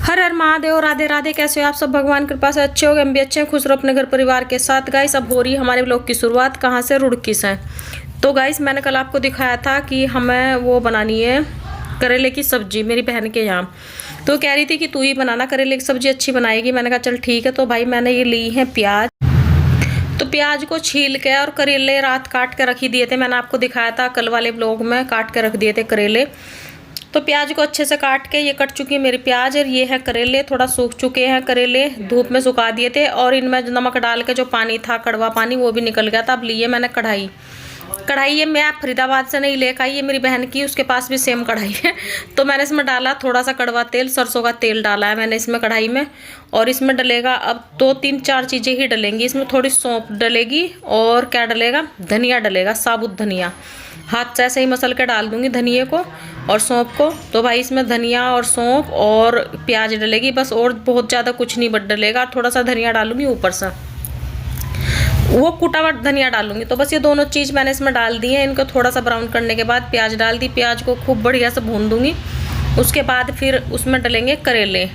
हर हर महादेव, राधे राधे। कैसे हो आप सब? भगवान कृपा से अच्छे हो गए, हम भी अच्छे हैं, खुश रहो अपने घर परिवार के साथ। गाइस अब हो रही है हमारे ब्लॉग की शुरुआत। कहाँ से? रुड़की से। तो गाइस मैंने कल आपको दिखाया था कि हमें वो बनानी है करेले की सब्जी मेरी बहन के यहाँ। तो कह रही थी कि तू ही बनाना, करेले की सब्जी अच्छी बनाएगी। मैंने कहा चल ठीक है। तो भाई मैंने ये ली है प्याज। तो प्याज को छील के और करेले रात काट के रख ही दिए थे। मैंने आपको दिखाया था कल वाले ब्लॉग में, काट के रख दिए थे करेले। तो प्याज को अच्छे से काट के ये कट चुकी है मेरी प्याज। और ये है करेले, थोड़ा सूख चुके हैं करेले, धूप में सुखा दिए थे। और इनमें नमक डाल के जो पानी था, कड़वा पानी, वो भी निकल गया था। अब लिए मैंने कढ़ाई। कढ़ाई ये मैं फरीदाबाद से नहीं लेकर आई, ये मेरी बहन की, उसके पास भी सेम कढ़ाई है। तो मैंने इसमें डाला थोड़ा सा कड़वा तेल, सरसों का तेल डाला है मैंने इसमें कढ़ाई में। और इसमें डलेगा अब 2-3-4 चीज़ें ही डलेंगी इसमें। थोड़ी सौंफ डलेगी और क्या डलेगा, धनिया डलेगा, साबुत धनिया। हाथ से ऐसे ही मसल के डाल दूंगी धनिए को और सौंफ को। तो भाई इसमें धनिया और सौंफ और प्याज डलेगी बस, और बहुत ज़्यादा कुछ नहीं डलेगा। थोड़ा सा धनिया डालूंगी ऊपर से, वो कुटा हुआ धनिया डालूंगी। तो बस ये दोनों चीज़ मैंने इसमें डाल दी है। इनको थोड़ा सा ब्राउन करने के बाद प्याज डाल दी। प्याज को खूब बढ़िया से भून दूंगी। उसके बाद फिर उसमें डलेंगे करेले।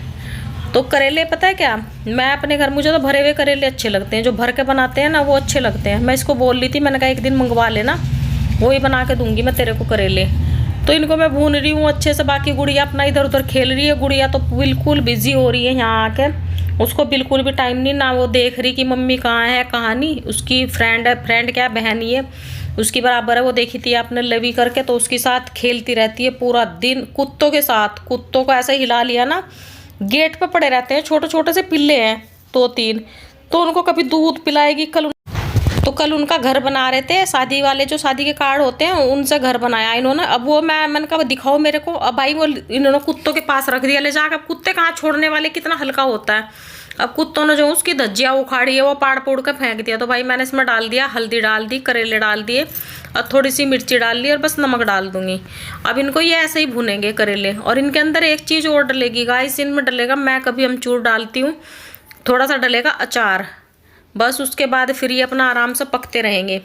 तो करेले पता है क्या, मैं अपने घर, मुझे तो भरे हुए करेले अच्छे लगते हैं, जो भर के बनाते हैं ना वो अच्छे लगते हैं। मैं इसको बोल रही थी, मैंने कहा एक दिन मंगवा लेना, वही बना के दूंगी मैं तेरे को करेले। तो इनको मैं भून रही हूँ अच्छे से। बाकी गुड़िया अपना इधर उधर खेल रही है। गुड़िया तो बिल्कुल बिजी हो रही है यहाँ आके, उसको बिल्कुल भी टाइम नहीं ना, वो देख रही कि मम्मी कहाँ है कहाँ नहीं। उसकी फ्रेंड है, फ्रेंड क्या बहन ही है, उसकी बराबर है, वो देखी थी आपने लवी करके। तो उसके साथ खेलती रहती है पूरा दिन कुत्तों के साथ। कुत्तों को ऐसे हिला लिया ना, गेट पे पड़े रहते हैं, छोटे छोटे से पिल्ले हैं 2-3। तो उनको कभी दूध पिलाएगी। कल उनका घर बना रहे थे, शादी वाले जो शादी के कार्ड होते हैं उनसे घर बनाया इन्होंने। अब वो मैंने कहा दिखाओ मेरे को। अब भाई वो इन्होंने कुत्तों के पास रख दिया ले जाकर। अब कुत्ते कहाँ छोड़ने वाले, कितना हल्का होता है। अब कुत्तों ने जो उसकी धज्जियाँ उखाड़ी है वो पाड़ पोड़ कर फेंक दिया। तो भाई मैंने इसमें डाल दिया, हल्दी डाल दी, करेले डाल दिए और थोड़ी सी मिर्ची डाल ली और बस नमक डाल दूंगी। अब इनको ये ऐसे ही भुनेंगे करेले। और इनके अंदर एक चीज़ और डलेगी गाइस, इनमें डलेगा, मैं कभी अमचूर डालती हूँ, थोड़ा सा डलेगा अचार। बस उसके बाद फिर ये अपना आराम से पकते रहेंगे।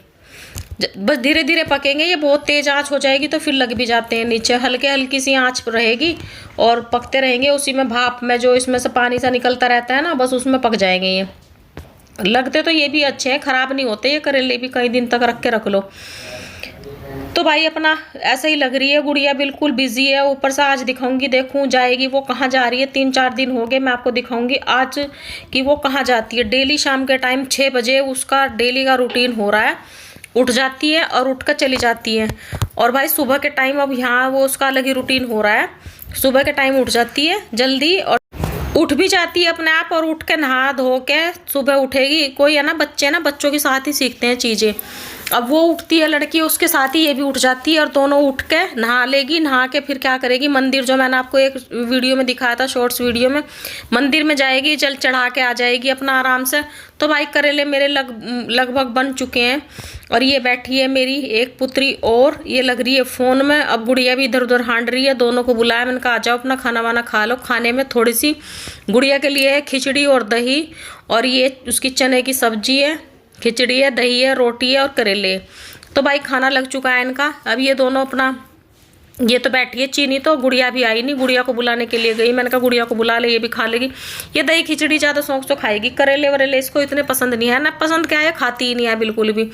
बस धीरे धीरे पकेंगे, ये बहुत तेज आंच हो जाएगी तो फिर लग भी जाते हैं नीचे। हल्की सी आंच रहेगी और पकते रहेंगे उसी में, भाप में जो इसमें से पानी सा निकलता रहता है ना, बस उसमें पक जाएंगे ये। लगते तो ये भी अच्छे हैं, खराब नहीं होते ये करेले भी, कई दिन तक रख के रख लो। तो भाई अपना ऐसे ही लग रही है गुड़िया, बिल्कुल बिजी है। ऊपर से आज दिखाऊंगी, देखूं जाएगी वो कहाँ जा रही है। 3-4 दिन हो गए, मैं आपको दिखाऊंगी आज कि वो कहाँ जाती है। डेली शाम के टाइम 6 बजे उसका डेली का रूटीन हो रहा है। उठ जाती है और उठ कर चली जाती है। और भाई सुबह के टाइम अब यहाँ वो उसका अलग ही रूटीन हो रहा है। सुबह के टाइम उठ जाती है जल्दी और उठ भी जाती है अपने आप, और उठ के नहा धो के सुबह उठेगी। कोई है ना, बच्चे ना, बच्चों के साथ ही सीखते हैं चीज़ें। अब वो उठती है लड़की, उसके साथ ही ये भी उठ जाती है और दोनों उठ के नहा लेगी। नहा के फिर क्या करेगी, मंदिर, जो मैंने आपको एक वीडियो में दिखाया था, शॉर्ट्स वीडियो में, मंदिर में जाएगी, जल चढ़ा के आ जाएगी अपना आराम से। तो भाई करेले मेरे लगभग बन चुके हैं। और ये बैठी है मेरी एक पुत्री और ये लग रही है फ़ोन में। अब गुड़िया भी इधर उधर हांड रही है। दोनों को बुलाया, मैंने कहा आ जाओ अपना खाना वाना खा लो। खाने में थोड़ी सी गुड़िया के लिए है खिचड़ी और दही, और ये उसकी चने की सब्जी है, खिचड़ी है, दही है, रोटी है और करेले। तो भाई खाना लग चुका है इनका। अब ये दोनों अपना, ये तो बैठी है चीनी, तो गुड़िया भी आई नहीं, गुड़िया को बुलाने के लिए गई। मैंने कहा गुड़िया को बुला ले, ये भी खा लेगी। ये दही खिचड़ी ज़्यादा शौक से खाएगी, करेले वरेले इसको इतने पसंद नहीं है ना। पसंद क्या है, खाती ही नहीं है बिल्कुल भी।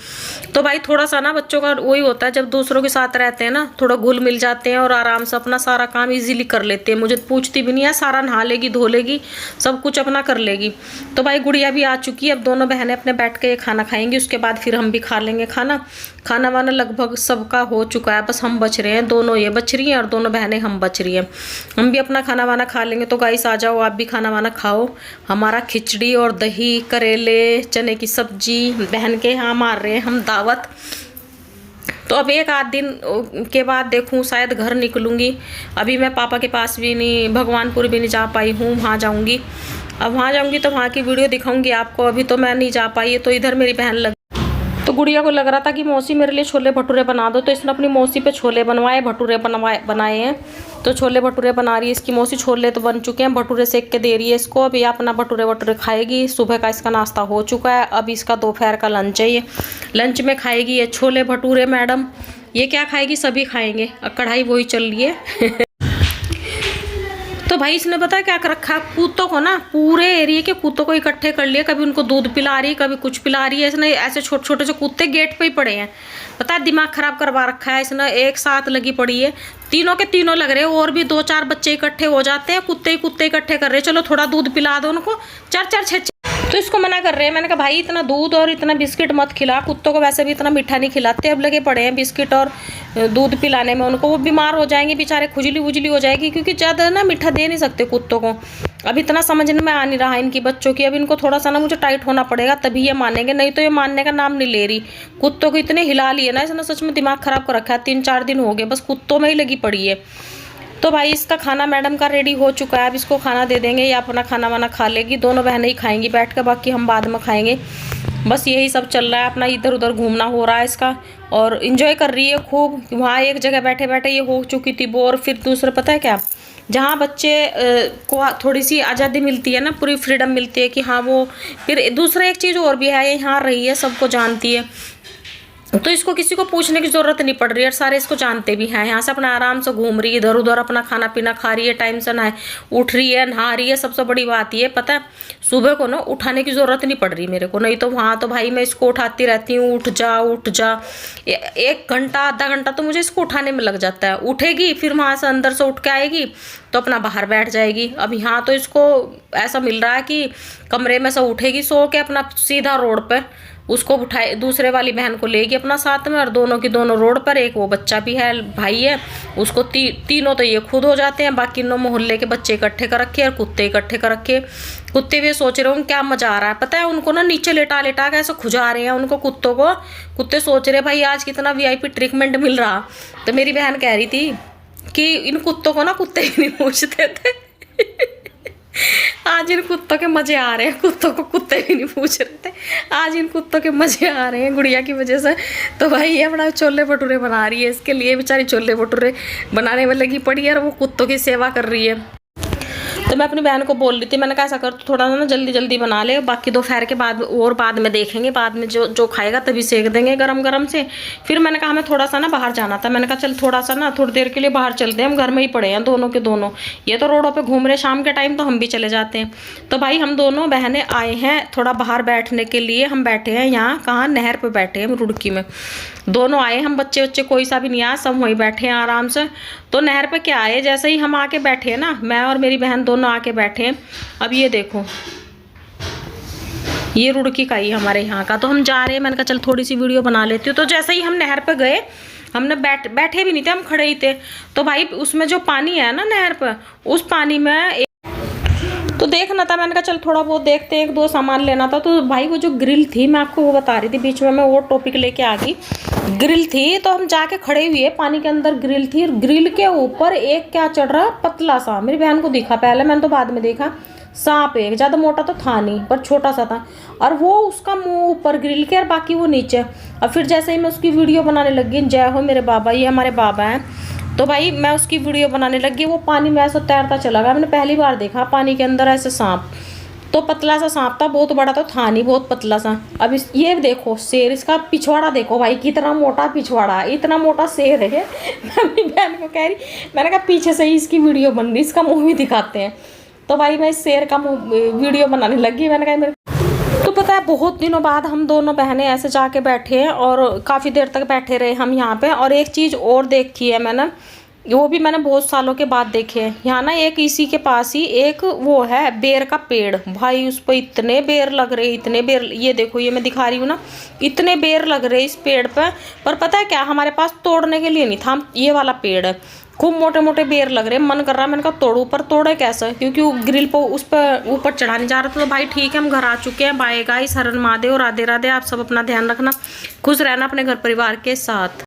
तो भाई थोड़ा सा ना बच्चों का वही होता है, जब दूसरों के साथ रहते हैं ना, थोड़ा घुल मिल जाते हैं और आराम से अपना सारा काम ईजिली कर लेते हैं। मुझे पूछती भी नहीं है, सारा नहा लेगी, धो लेगी, सब कुछ अपना कर लेगी। तो भाई गुड़िया भी आ चुकी है। अब दोनों बहनें अपने बैठ के ये खाना खाएंगी, उसके बाद फिर हम भी खा लेंगे खाना। खाना वाना लगभग सबका हो चुका है, बस हम बच रहे हैं। दोनों ये बच रही हैं और दोनों बहनें हम बच रही हैं। हम भी अपना खाना वाना खा लेंगे। तो गाइस आ जाओ, आप भी खाना वाना खाओ। हमारा खिचड़ी और दही, करेले, चने की सब्जी, बहन के यहाँ मार रहे हैं हम दावत। तो अब 1-8 दिन के बाद देखूं, शायद घर निकलूंगी। अभी मैं पापा के पास भी नहीं, भगवानपुर भी नहीं जा पाई हूँ, वहाँ जाऊँगी। अब वहाँ जाऊँगी तो वहाँ की वीडियो दिखाऊँगी आपको। अभी तो मैं नहीं जा पाई, तो इधर मेरी बहन लग, तो गुड़िया को लग रहा था कि मौसी मेरे लिए छोले भटूरे बना दो। तो इसने अपनी मौसी पे छोले बनवाए, भटूरे बनाए हैं। तो छोले भटूरे बना रही है इसकी मौसी। छोले तो बन चुके हैं, भटूरे सेक के दे रही है इसको। अभी अपना भटूरे खाएगी। सुबह का इसका नाश्ता हो चुका है, अब इसका दोपहर का लंच है। ये लंच में खाएगी ये छोले भटूरे। मैडम ये क्या खाएगी, सभी खाएंगे, कढ़ाई वही चल रही है। तो भाई इसने पता है क्या कर रखा है, कुत्तों को ना, पूरे एरिया के कुत्तों को इकट्ठे कर लिया, कभी उनको दूध पिला रही है, कभी कुछ पिला रही है। इसने ऐसे छोटे छोटे जो कुत्ते गेट पे ही पड़े हैं, पता है दिमाग खराब करवा रखा है इसने। एक साथ लगी पड़ी है, तीनों के तीनों लग रहे हैं, और भी 2-4 बच्चे इकट्ठे हो जाते हैं, कुत्ते ही कुत्ते इकट्ठे कर रहे हैं, चलो थोड़ा दूध पिला दो उनको, 4-4 6। तो इसको मना कर रहे हैं। मैंने कहा भाई इतना दूध और इतना बिस्किट मत खिला, कुत्तों को वैसे भी इतना मीठा नहीं खिलाते, अब लगे पड़े हैं बिस्किट और दूध पिलाने में उनको, वो बीमार हो जाएंगे बेचारे, खुजली वुजली हो जाएगी, क्योंकि ज़्यादा ना मीठा दे नहीं सकते कुत्तों को। अब इतना समझने में आ नहीं रहा इनकी बच्चों की, अब इनको थोड़ा सा ना मुझे टाइट होना पड़ेगा, तभी ये मानेंगे, नहीं तो ये मानने का नाम नहीं ले रही। कुत्तों को इतने हिला लिए ना इसने, सच में दिमाग खराब कर रखा है। 3-4 दिन हो गए बस कुत्तों में ही लगी पड़ी है। तो भाई इसका खाना मैडम का रेडी हो चुका है, अब इसको खाना दे देंगे, या अपना खाना वाना खा लेगी, दोनों बहनें ही खाएंगी बैठ कर, बाकी हम बाद में खाएंगे। बस यही सब चल रहा है, अपना इधर उधर घूमना हो रहा है इसका, और इंजॉय कर रही है खूब। वहाँ एक जगह बैठे बैठे ये हो चुकी थी बोर, फिर दूसरा पता है क्या, जहाँ बच्चे को थोड़ी सी आज़ादी मिलती है ना, पूरी फ्रीडम मिलती है कि हाँ वो, फिर दूसरा एक चीज़ और भी है, ये यहाँ रही है, सबको जानती है, तो इसको किसी को पूछने की ज़रूरत नहीं पड़ रही है, सारे इसको जानते भी हैं। यहाँ से अपना आराम से घूम रही है, इधर उधर अपना खाना पीना खा रही है, टाइम से नहा उठ रही है, नहा रही है। सबसे बड़ी बात ये पता है, सुबह को ना उठाने की ज़रूरत नहीं पड़ रही मेरे को, नहीं तो वहाँ तो भाई मैं इसको उठाती रहती हूँ, उठ जा उठ जा, 1 घंटा आधा घंटा तो मुझे इसको उठाने में लग जाता है। उठेगी, फिर वहाँ से अंदर से उठ के आएगी तो अपना बाहर बैठ जाएगी। अब यहाँ तो इसको ऐसा मिल रहा है कि कमरे में से उठेगी सो के, अपना सीधा रोड पर उसको उठाए, दूसरे वाली बहन को लेगी अपना साथ में, और दोनों की दोनों रोड पर, एक वो बच्चा भी है भाई है उसको, तीनों तो ये खुद हो जाते हैं, बाकी 9 मोहल्ले के बच्चे इकट्ठे कर रखे और कुत्ते इकट्ठे कर रखे। कुत्ते भी सोच रहे हो क्या मजा आ रहा है, पता है उनको ना नीचे लेटा लेटा के ऐसे खुजा रहे हैं उनको कुत्तों को। कुत्ते सोच रहे भाई आज कितना VIP ट्रीटमेंट मिल रहा। तो मेरी बहन कह रही थी कि इन कुत्तों को ना कुत्ते ही नहीं पूछते थे आज इन कुत्तों के मजे आ रहे हैं, कुत्तों को कुत्ते भी नहीं पूछ रहे थे, आज इन कुत्तों के मजे आ रहे हैं गुड़िया की वजह से। तो भाई ये अपना छोले भटूरे बना रही है, इसके लिए बेचारी छोले भटूरे बनाने में लगी पड़ी है और वो कुत्तों की सेवा कर रही है। तो मैं अपनी बहन को बोल रही थी, मैंने कहा ऐसा कर तो थोड़ा ना जल्दी जल्दी बना ले, बाकी दोपहर के बाद और बाद में देखेंगे, बाद में जो खाएगा तभी सेक देंगे गरम गरम से। फिर मैंने कहा हमें थोड़ा सा ना बाहर जाना था, मैंने कहा चल थोड़ा सा ना थोड़ी देर के लिए बाहर चलते हैं, हम घर में ही पड़े हैं दोनों के दोनों, ये तो रोडों पर घूम रहे, शाम के टाइम तो हम भी चले जाते हैं। तो भाई हम दोनों बहनें आए हैं थोड़ा बाहर बैठने के लिए, हम बैठे हैं यहाँ, कहाँ, नहर पर बैठे हैं रुड़की में, दोनों आए हम, बच्चे कोई सा भी नहीं आया, सब वहीं बैठे हैं आराम से। तो नहर पे क्या आए, जैसे ही हम आके बैठे हैं ना, मैं और मेरी बहन दोनों आके बैठे हैं। अब ये देखो ये रुड़की का ही हमारे यहाँ का, तो हम जा रहे हैं, मैंने कहा चल थोड़ी सी वीडियो बना लेती हूँ। तो जैसे ही हम नहर पे गए, हमने बैठे भी नहीं थे, हम खड़े ही थे। तो भाई उसमें जो पानी है ना नहर पर, उस पानी में तो देखना था, मैंने कहा चल थोड़ा बहुत देखते हैं, 1-2 सामान लेना था। तो भाई वो जो ग्रिल थी, मैं आपको वो बता रही थी, बीच में मैं वो टॉपिक लेके आ गई। ग्रिल थी तो हम जाके खड़े हुए, पानी के अंदर ग्रिल थी, ग्रिल के ऊपर एक क्या चढ़ रहा, पतला सा, मेरी बहन को दिखा पहले, मैंने तो बाद में देखा, सांप, एक ज़्यादा मोटा तो था नहीं पर छोटा सा था, और वो उसका मुंह ऊपर ग्रिल के और बाकी वो नीचे। और फिर जैसे ही मैं उसकी वीडियो बनाने लगी, जय हो मेरे बाबा, ये हमारे बाबा हैं, तो भाई मैं उसकी वीडियो बनाने लगी, वो पानी में ऐसा तैरता चला गया। मैंने पहली बार देखा पानी के अंदर ऐसे सांप, तो पतला सा सांप था, बहुत बड़ा तो था नहीं, बहुत पतला सा। अब ये देखो शेर, इसका पिछवाड़ा देखो भाई, कितना मोटा पिछवाड़ा, इतना मोटा शेर है। मैं अपनी बहन को कह रही, मैंने कहा पीछे से ही इसकी वीडियो बन रही, इसका मुँह भी दिखाते हैं। तो भाई मैं इस शेर का वीडियो बनाने लगी, मैंने कहा मेरे, तो पता है बहुत दिनों बाद हम दोनों बहनें ऐसे जाके बैठे हैं, और काफ़ी देर तक बैठे रहे हम यहाँ पे। और एक चीज़ और देखी है मैंने, वो भी मैंने बहुत सालों के बाद देखे हैं यहाँ ना, एक इसी के पास ही एक वो है बेर का पेड़, भाई उस पर इतने बेर लग रहे, इतने बेर, ये देखो ये मैं दिखा रही हूँ ना, इतने बेर लग रहे इस पेड़ पर पता है क्या, हमारे पास तोड़ने के लिए नहीं था, ये वाला पेड़ है, खूब मोटे मोटे बेर लग रहे, मन कर रहा है, मैंने कहा तोड़ू, पर तोड़े कैसे, क्योंकि वो ग्रिल पर उस पर ऊपर चढ़ा नहीं जा रहा था। तो भाई ठीक है, हम घर आ चुके हैं, बाय गाइस, हर हर महादेव, राधे राधे। आप सब अपना ध्यान रखना, खुश रहना अपने घर परिवार के साथ।